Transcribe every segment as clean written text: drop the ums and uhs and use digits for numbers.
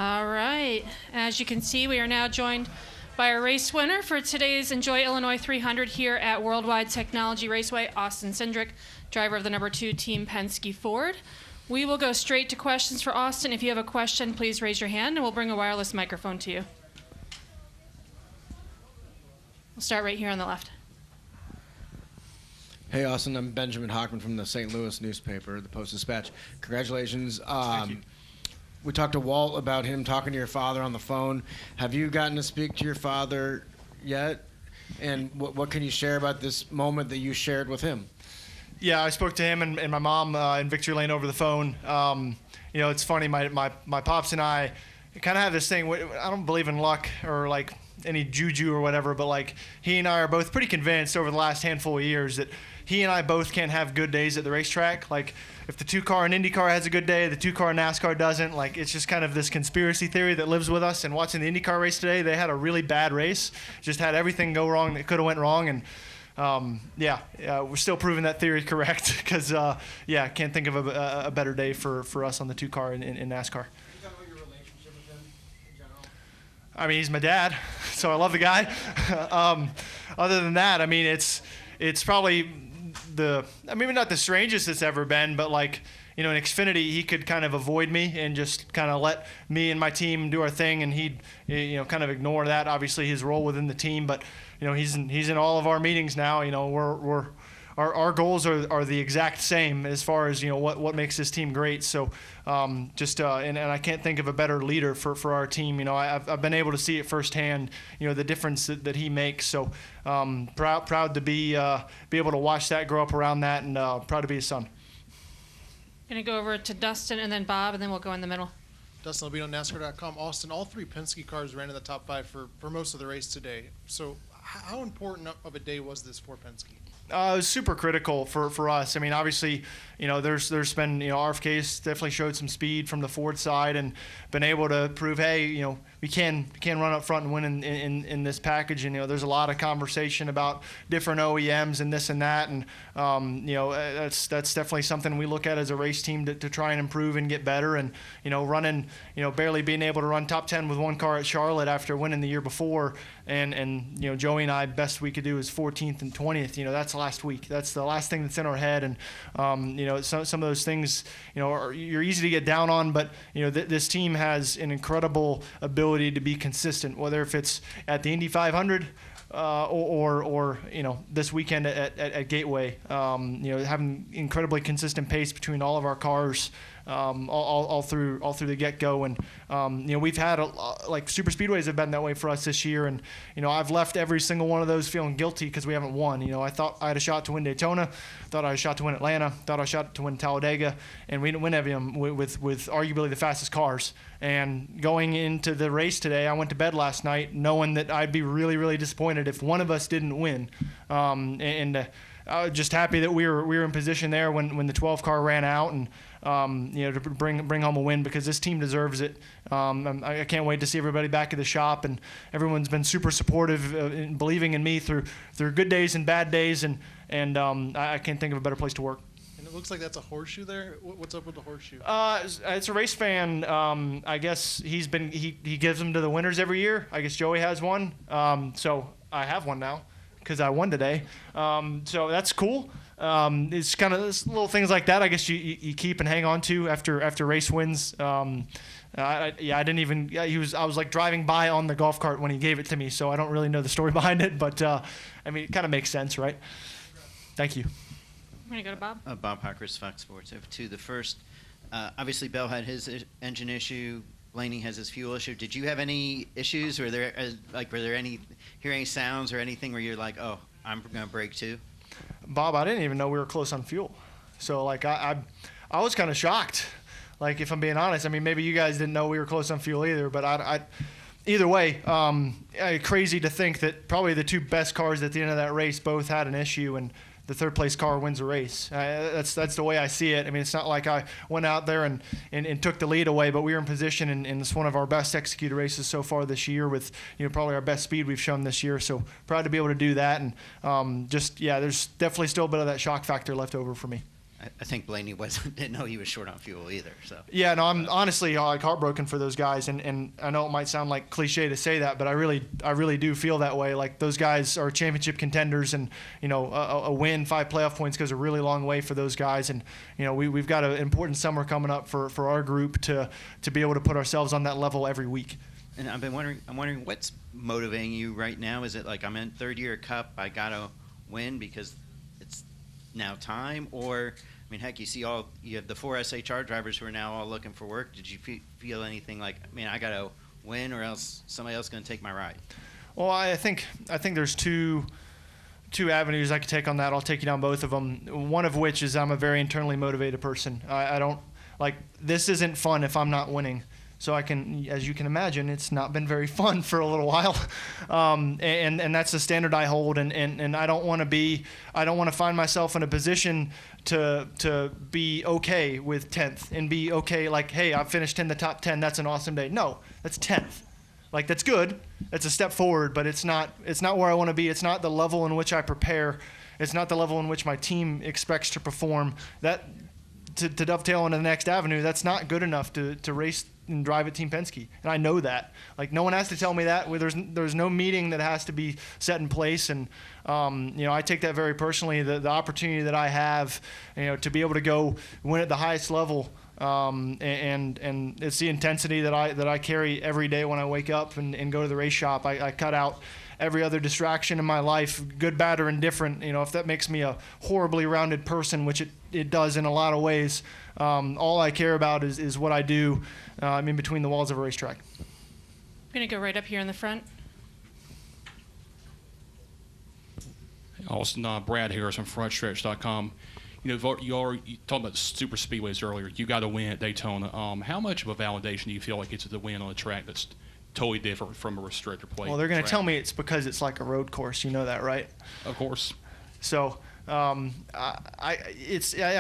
All right. As you can see, we are now joined by our race winner for today's Enjoy Illinois 300 here at World Wide Technology Raceway, Austin Cindric, driver of the number 2 Team Penske Ford. We will go straight to questions for Austin. If you have a question, please raise your hand, and we'll bring a wireless microphone to you. We'll start right here on the left. Hey, Austin. I'm Benjamin Hockman from the St. Louis newspaper, the Post-Dispatch. Congratulations. Thank you. We talked to Walt about him talking to your father on the phone. Have you gotten to speak to your father yet? And what can you share about this moment that you shared with him? Yeah, I spoke to him and my mom in Victory Lane over the phone. It's funny, my pops and I kind of have this thing. I don't believe in luck or like any juju or whatever, but like he and I are both pretty convinced over the last handful of years that he and I both can't have good days at the racetrack. Like if the 2-car in IndyCar has a good day, the 2-car in NASCAR doesn't. Like it's just kind of this conspiracy theory that lives with us. And watching the IndyCar race today, they had a really bad race. Just had everything go wrong that could have went wrong. And we're still proving that theory correct because can't think of a better day for us on the 2-car in NASCAR. I mean, he's my dad, so I love the guy. Other than that, I mean, it's probably maybe not the strangest it's ever been, but like, in Xfinity, he could kind of avoid me and just kind of let me and my team do our thing, and he'd, kind of ignore that. Obviously, his role within the team, but he's in all of our meetings now. Our goals are the exact same as far as what makes this team great. So and I can't think of a better leader for our team. I've been able to see it firsthand. The difference that he makes. So proud to be able to watch that grow up around that, and proud to be his son. Going to go over to Dustin and then Bob, and then we'll go in the middle. Dustin Albino, NASCAR.com. Austin, all 3 Penske cars ran in the top 5 for most of the race today. So how important of a day was this for Penske? It was super critical for us. I mean, obviously, there's been, RFK's definitely showed some speed from the Ford side and been able to prove, hey, we can run up front and win in this package. And, there's a lot of conversation about different OEMs and this and that. And, that's definitely something we look at as a race team to try and improve and get better. And, running, barely being able to run top 10 with 1 car at Charlotte after winning the year before. And Joey and I, best we could do is 14th and 20th. That's last week. That's the last thing that's in our head. And, some of those things, you're easy to get down on, but, this team has an incredible ability to be consistent, whether if it's at the Indy 500 or this weekend at Gateway, having incredibly consistent pace between all of our cars. All through the get-go, and we've had like super speedways have been that way for us this year, and I've left every single one of those feeling guilty because we haven't won. I thought I had a shot to win Daytona, thought I had a shot to win Atlanta, thought I had a shot to win Talladega, and we didn't win any of them with arguably the fastest cars. And going into the race today, I went to bed last night knowing that I'd be really, really disappointed if one of us didn't win, I was just happy that we were in position there when the 12 car ran out, and to bring home a win because this team deserves it. I can't wait to see everybody back at the shop, and everyone's been super supportive in believing in me through good days and bad days, and I can't think of a better place to work. And it looks like that's a horseshoe there. What's up with the horseshoe? It's a race fan. I guess he gives them to the winners every year. I guess Joey has one, so I have one now because I won today. So that's cool. It's kind of little things like that, I guess you keep and hang on to after race wins. I didn't even. I was like driving by on the golf cart when he gave it to me, so I don't really know the story behind it, but I mean, it kind of makes sense, right? Thank you. I'm gonna go to Bob. Bob Parkhurst, Fox Sports. I have 2. The first, obviously, Bell had his engine issue. Blaney has his fuel issue. Did you have any issues? Were there any sounds or anything where you're like, oh, I'm gonna break too? Bob, I didn't even know we were close on fuel. So like I was kind of shocked. Like if I'm being honest, I mean maybe you guys didn't know we were close on fuel either, but I either way, crazy to think that probably the 2 best cars at the end of that race both had an issue, and the 3rd place car wins the race. That's the way I see it. I mean, it's not like I went out there and took the lead away, but we were in position, and it's one of our best executed races so far this year with probably our best speed we've shown this year. So proud to be able to do that, and there's definitely still a bit of that shock factor left over for me. I think Blaney didn't know he was short on fuel either. So yeah, no, I'm honestly like heartbroken for those guys, and I know it might sound like cliche to say that, but I really do feel that way. Like those guys are championship contenders, and a win, 5 playoff points goes a really long way for those guys, and we've got an important summer coming up for our group to be able to put ourselves on that level every week. And I'm wondering what's motivating you right now. Is it like I'm in third year Cup, I gotta win because it's now time, or I mean, heck, you have the 4 SHR drivers who are now all looking for work. Did you feel anything like, I mean, I got to win or else somebody else is going to take my ride? Well, I think there's two avenues I could take on that. I'll take you down both of them. One of which is I'm a very internally motivated person. I don't like, this isn't fun if I'm not winning. So as you can imagine, it's not been very fun for a little while, and that's the standard I hold. And I don't want to find myself in a position to be okay with 10th and be okay like, hey, I've finished in the top 10. That's an awesome day. No, that's 10th. Like, that's good. That's a step forward, but it's not where I want to be. It's not the level in which I prepare. It's not the level in which my team expects to perform. That to dovetail into the next avenue, that's not good enough to race and drive at Team Penske, and I know that. Like, no one has to tell me that. There's no meeting that has to be set in place, and I take that very personally. The opportunity that I have, to be able to go win at the highest level, and it's the intensity that I carry every day when I wake up and go to the race shop. I cut out every other distraction in my life, good, bad, or indifferent. If that makes me a horribly rounded person, which it does in a lot of ways, all I care about is what I do in between the walls of a racetrack. I'm going to go right up here in the front. Austin, Brad Harris from FrontStretch.com. You talked about super speedways earlier. You got a win at Daytona. How much of a validation do you feel like it's the win on a track that's totally different from a restrictor plate? Well, they're going to tell me it's because it's like a road course. You know that, right? Of course. So I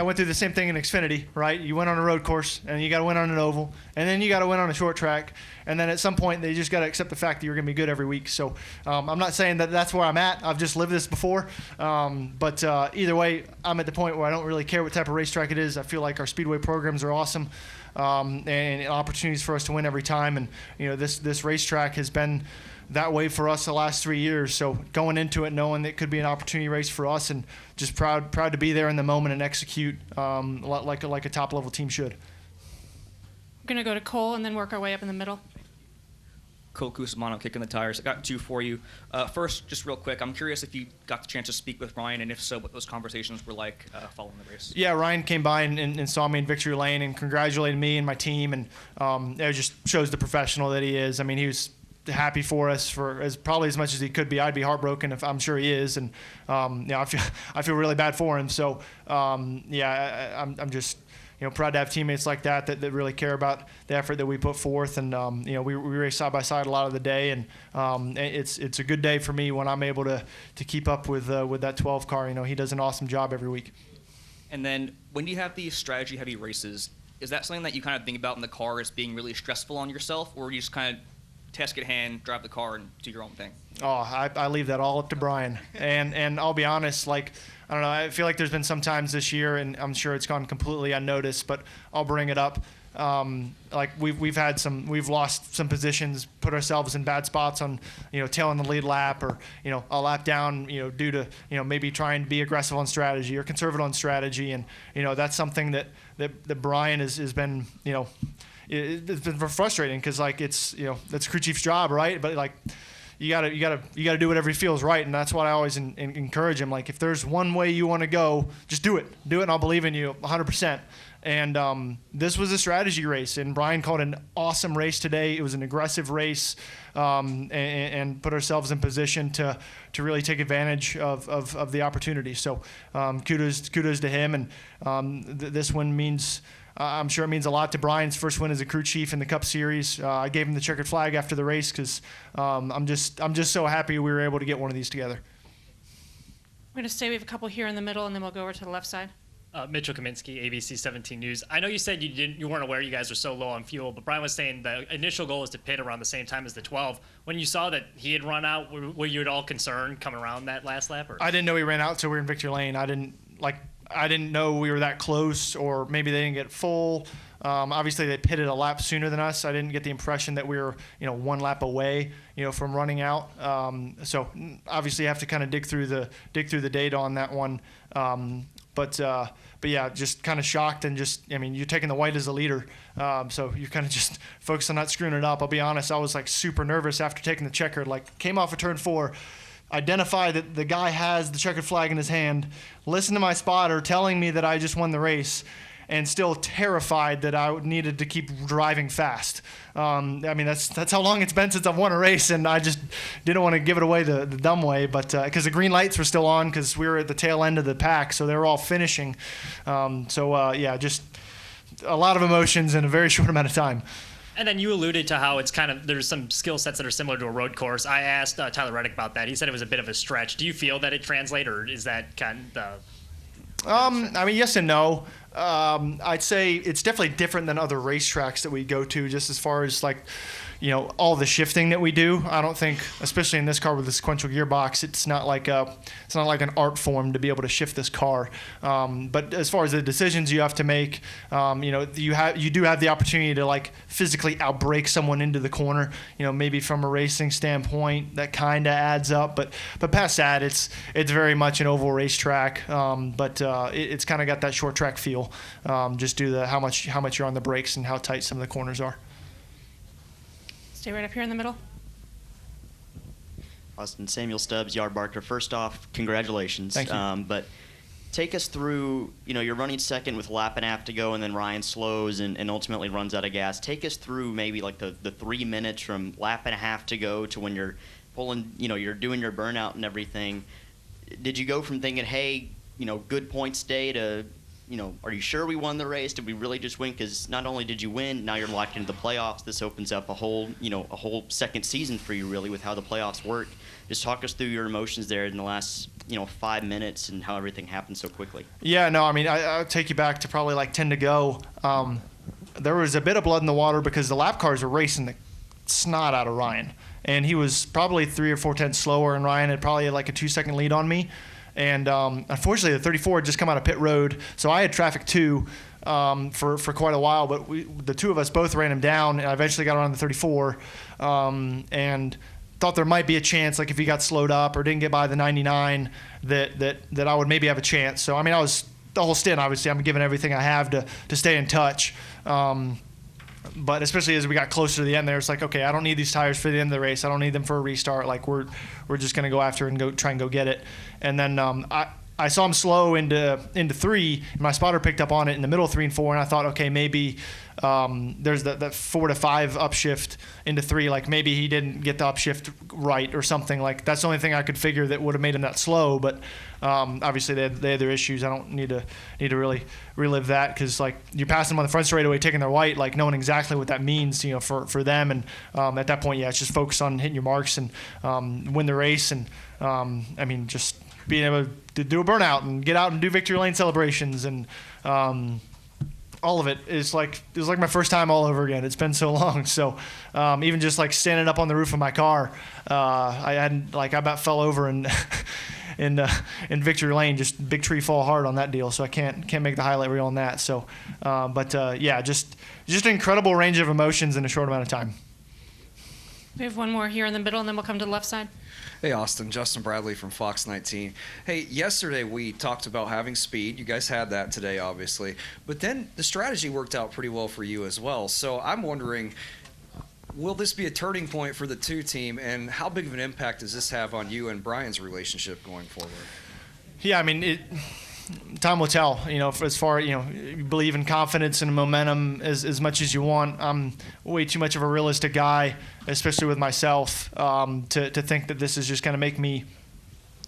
went through the same thing in Xfinity, right? You win on a road course, and you got to win on an oval, and then you got to win on a short track, and then at some point they just got to accept the fact that you're going to be good every week. So I'm not saying that that's where I'm at. I've just lived this before, but either way, I'm at the point where I don't really care what type of racetrack it is. I feel like our speedway programs are awesome, and opportunities for us to win every time. And this racetrack has been that way for us the last 3 years. So going into it knowing that it could be an opportunity race for us, and just proud to be there in the moment and execute like a top level team should. We're going to go to Cole and then work our way up in the middle. Cole Cusimano, Kicking the Tires. I got 2 for you. First, just real quick, I'm curious if you got the chance to speak with Ryan, and if so, what those conversations were like following the race. Yeah, Ryan came by and saw me in victory lane and congratulated me and my team, and it just shows the professional that he is. I mean, he was happy for us for probably as much as he could be. I'd be heartbroken if I'm sure he is, and I feel really bad for him. So I'm just proud to have teammates like that really care about the effort that we put forth, and we race side by side a lot of the day, and it's a good day for me when I'm able to keep up with that 12 car. He does an awesome job every week. And then when you have these strategy heavy races, is that something that you kind of think about in the car as being really stressful on yourself, or you just kind of task at hand, drive the car, and do your own thing? Oh, I leave that all up to Brian. And I'll be honest, I don't know, I feel like there's been some times this year, and I'm sure it's gone completely unnoticed, but I'll bring it up. We've lost some positions, put ourselves in bad spots on, tailing the lead lap, or, a lap down, due to, maybe trying to be aggressive on strategy or conservative on strategy. And, that's something that Brian has been, it's been frustrating, because it's that's crew chief's job, right? But you gotta do whatever he feels right, and that's what I always encourage him. If there's one way you want to go, just do it, and I'll believe in you 100%. And this was a strategy race, and Brian called an awesome race today. It was an aggressive race, and put ourselves in position to really take advantage of the opportunity. So kudos to him, and this one means. I'm sure it means a lot to Brian's first win as a crew chief in the Cup Series. I gave him the checkered flag after the race because I'm just so happy we were able to get one of these together. We're going to stay. We have a couple here in the middle, and then we'll go over to the left side. Mitchell Kaminsky, ABC 17 News. I know you said you weren't aware you guys were so low on fuel, but Brian was saying the initial goal was to pit around the same time as the 12. When you saw that he had run out, were you at all concerned coming around that last lap? Or? I didn't know he ran out until we were in victory lane. I didn't know we were that close, or maybe they didn't get full. Obviously, they pitted a lap sooner than us. I didn't get the impression that we were, one lap away, from running out. So obviously, you have to kind of dig through the data on that one. But yeah, just kind of shocked and you're taking the white as a leader. So you kind of just focus on not screwing it up. I'll be honest, I was like super nervous after taking the checkered. Like came off of turn 4. Identify that the guy has the checkered flag in his hand, listen to my spotter telling me that I just won the race, and still terrified that I needed to keep driving fast. That's how long it's been since I've won a race, and I just didn't want to give it away the dumb way, but because the green lights were still on because we were at the tail end of the pack, so they were all finishing. Just a lot of emotions in a very short amount of time. And then you alluded to how it's there's some skill sets that are similar to a road course. I asked Tyler Reddick about that. He said it was a bit of a stretch. Do you feel that it translates, or is that kind of yes and no. I'd say it's definitely different than other racetracks that we go to, just as far as all the shifting that we do. I don't think, especially in this car with the sequential gearbox, it's not like an art form to be able to shift this car. But as far as the decisions you have to make, you do have the opportunity to physically outbrake someone into the corner. Maybe from a racing standpoint, that kind of adds up. But past that, it's very much an oval racetrack. It's kind of got that short track feel. Just due to how much you're on the brakes and how tight some of the corners are. Stay right up here in the middle. Austin, Samuel Stubbs, Yard Barker. First off, congratulations. Thank you. But take us through, you're running second with a lap and a half to go, and then Ryan slows and ultimately runs out of gas. Take us through maybe the 3 minutes from lap and a half to go to when you're pulling, you're doing your burnout and everything. Did you go from thinking, hey, good points day to, are you sure we won the race? Did we really just win? Because not only did you win, now you're locked into the playoffs. This opens up a whole second season for you, really, with how the playoffs work. Just talk us through your emotions there in the last, 5 minutes and how everything happened so quickly. Yeah, no, I'll take you back to probably 10 to go. There was a bit of blood in the water because the lap cars were racing the snot out of Ryan. And he was probably 3 or 4 tenths slower, and Ryan had probably a 2-second lead on me. And unfortunately, the 34 had just come out of pit road, so I had traffic too for quite a while. But the two of us both ran him down, and I eventually got around the 34 and thought there might be a chance, if he got slowed up or didn't get by the 99, that I would maybe have a chance. So I was the whole stint. Obviously, I'm giving everything I have to stay in touch. But especially as we got closer to the end there, it's okay, I don't need these tires for the end of the race. I don't need them for a restart. We're just going to go after and try and go get it. And then I saw him slow into 3, and my spotter picked up on it in the middle of 3 and 4, and I thought, okay, maybe there's that 4 to 5 upshift into 3. Maybe he didn't get the upshift right or something. That's the only thing I could figure that would have made him that slow. But obviously they had their issues. I don't need to really relive that because you're passing them on the front straightaway, taking their white, knowing exactly what that means, for them. And at that point, yeah, it's just focus on hitting your marks and win the race. And just being able to do a burnout and get out and do victory lane celebrations and all of it is it was my first time all over again. It's been so long. So even just standing up on the roof of my car, I hadn't I about fell over and in victory lane, just big tree fall hard on that deal. So I can't make the highlight reel on that. So just an incredible range of emotions in a short amount of time. We have one more here in the middle, and then we'll come to the left side. Hey, Austin. Justin Bradley from Fox 19. Hey, yesterday we talked about having speed. You guys had that today, obviously. But then the strategy worked out pretty well for you as well. So I'm wondering, will this be a turning point for the 2 team, and how big of an impact does this have on you and Brian's relationship going forward? Yeah, time will tell. As far you believe in confidence and momentum as much as you want. I'm way too much of a realistic guy, especially with myself, to think that this is just going to make me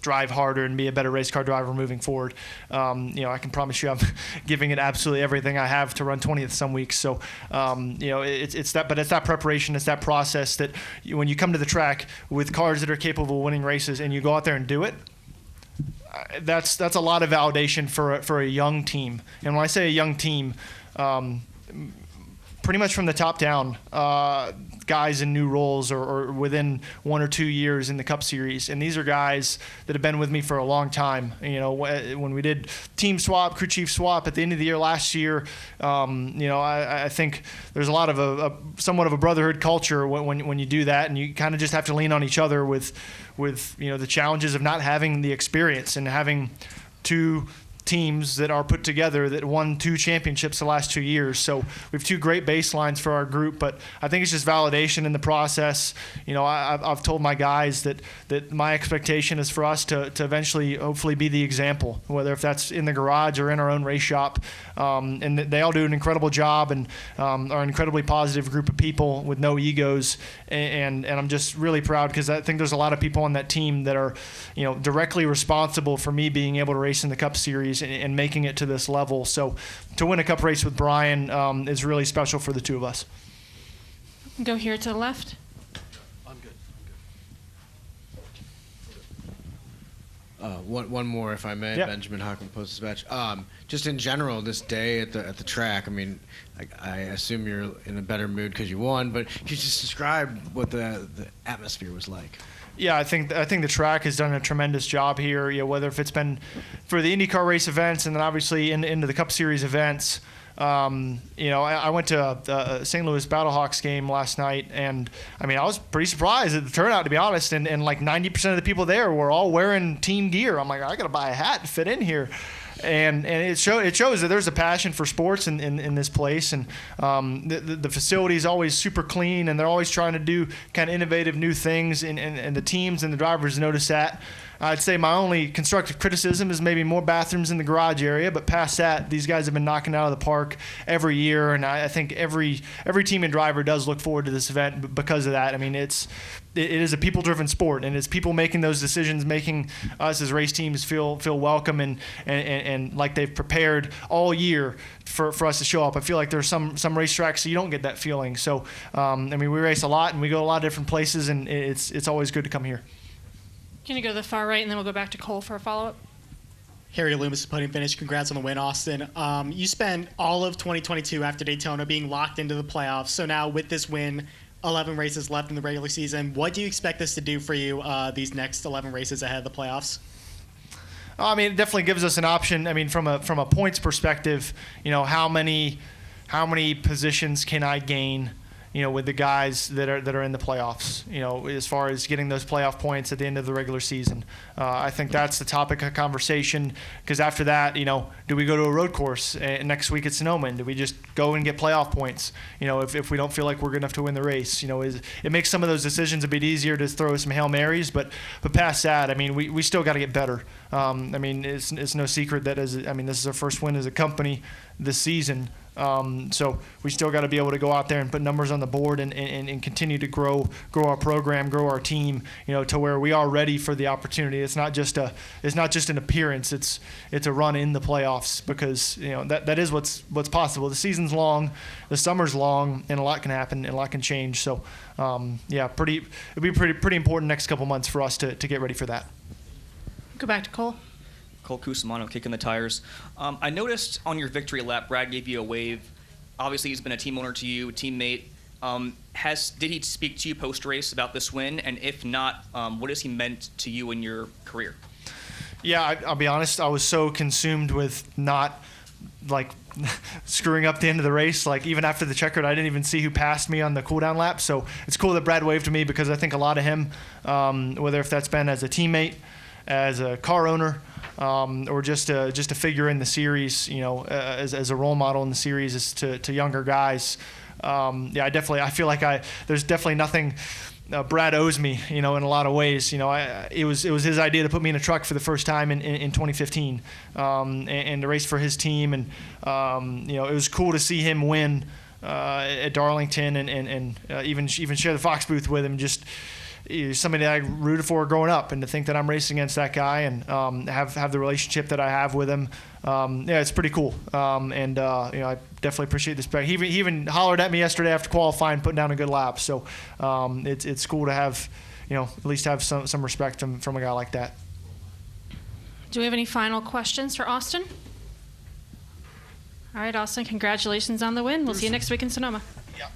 drive harder and be a better race car driver moving forward. I can promise you I'm giving it absolutely everything I have to run 20th some weeks. So, it's that preparation, it's that process that when you come to the track with cars that are capable of winning races and you go out there and do it, that's a lot of validation for a young team. And when I say a young team, pretty much from the top down, guys in new roles or within 1 or 2 years in the Cup Series. And these are guys that have been with me for a long time. You know, when we did team swap, crew chief swap at the end of the year last year, you know, I think there's a lot of a somewhat of a brotherhood culture when you do that, and you kind of just have to lean on each other with you know, the challenges of not having the experience and having two teams that are put together that won 2 championships the last 2 years. So we have 2 great baselines for our group, but I think it's just validation in the process. You know, I've told my guys that my expectation is for us to eventually hopefully be the example, whether if that's in the garage or in our own race shop. And they all do an incredible job and are an incredibly positive group of people with no egos. And I'm just really proud because I think there's a lot of people on that team that are, you know, directly responsible for me being able to race in the Cup Series and making it to this level. So to win a Cup race with Brian is really special for the 2 of us. Go here to the left. I'm good. One more, if I may. Yeah. Benjamin Hockman, Post-Dispatch. Just in general, this day at the track. I mean, I assume you're in a better mood because you won, but can you just describe what the atmosphere was like? Yeah, I think the track has done a tremendous job here. You know, whether if it's been for the IndyCar race events and then obviously into the Cup Series events. You know, I went to a St. Louis Battlehawks game last night, and I mean, I was pretty surprised at the turnout, to be honest. And like 90% of the people there were all wearing team gear. I'm like, I got to buy a hat to fit in here. And it shows that there's a passion for sports in this place, and the facility is always super clean, and they're always trying to do kind of innovative new things, and the teams and the drivers notice that. I'd say my only constructive criticism is maybe more bathrooms in the garage area, but past that, these guys have been knocking it out of the park every year, and I think every team and driver does look forward to this event because of that. I mean, it is a people-driven sport, and it's people making those decisions, making us as race teams feel welcome and like they've prepared all year for us to show up. I feel like there's some racetracks so you don't get that feeling. So, I mean, we race a lot, and we go to a lot of different places, and it's always good to come here. Can you go to the far right, and then we'll go back to Cole for a follow-up? Harry Loomis, podium finish. Congrats on the win, Austin. You spent all of 2022 after Daytona being locked into the playoffs. So now with this win, 11 races left in the regular season, what do you expect this to do for you these next 11 races ahead of the playoffs? I mean, it definitely gives us an option. I mean, from a points perspective, you know, how many positions can I gain, you know, with the guys that are in the playoffs, you know, as far as getting those playoff points at the end of the regular season. I think that's the topic of conversation, because after that, you know, do we go to a road course next week at Sonoma? Do we just go and get playoff points, you know, if we don't feel like we're good enough to win the race? You know, it makes some of those decisions a bit easier to throw some Hail Marys, but past that, I mean, we still got to get better. I mean, it's no secret that this is our first win as a company this season. So we still got to be able to go out there and put numbers on the board and continue to grow our program, grow our team, you know, to where we are ready for the opportunity. It's not just an appearance. It's a run in the playoffs, because, you know, that is what's possible. The season's long, the summer's long, and a lot can happen and a lot can change. So yeah, it'll be pretty important next couple months for us to get ready for that. Go back to Cole. Cole Cusimano, kicking the tires. I noticed on your victory lap, Brad gave you a wave. Obviously, he's been a team owner to you, a teammate. Did he speak to you post-race about this win? And if not, what has he meant to you in your career? Yeah, I'll be honest. I was so consumed with not, like, screwing up the end of the race. Like, even after the checkered, I didn't even see who passed me on the cooldown lap. So it's cool that Brad waved to me, because I think a lot of him, whether if that's been as a teammate, as a car owner, or just a figure in the series, you know, as a role model in the series is to younger guys. Yeah, I feel like there's definitely nothing Brad owes me, you know, in a lot of ways. You know, it was his idea to put me in a truck for the first time in 2015, and to race for his team, and you know, it was cool to see him win at Darlington, and even share the Fox booth with him. Just somebody that I rooted for growing up, and to think that I'm racing against that guy and have the relationship that I have with him, yeah, it's pretty cool. And you know, I definitely appreciate this. He even hollered at me yesterday after qualifying, putting down a good lap. So it's cool to have, you know, at least have some respect from a guy like that. Do we have any final questions for Austin? All right, Austin, congratulations on the win. We'll see you next week in Sonoma. Yeah.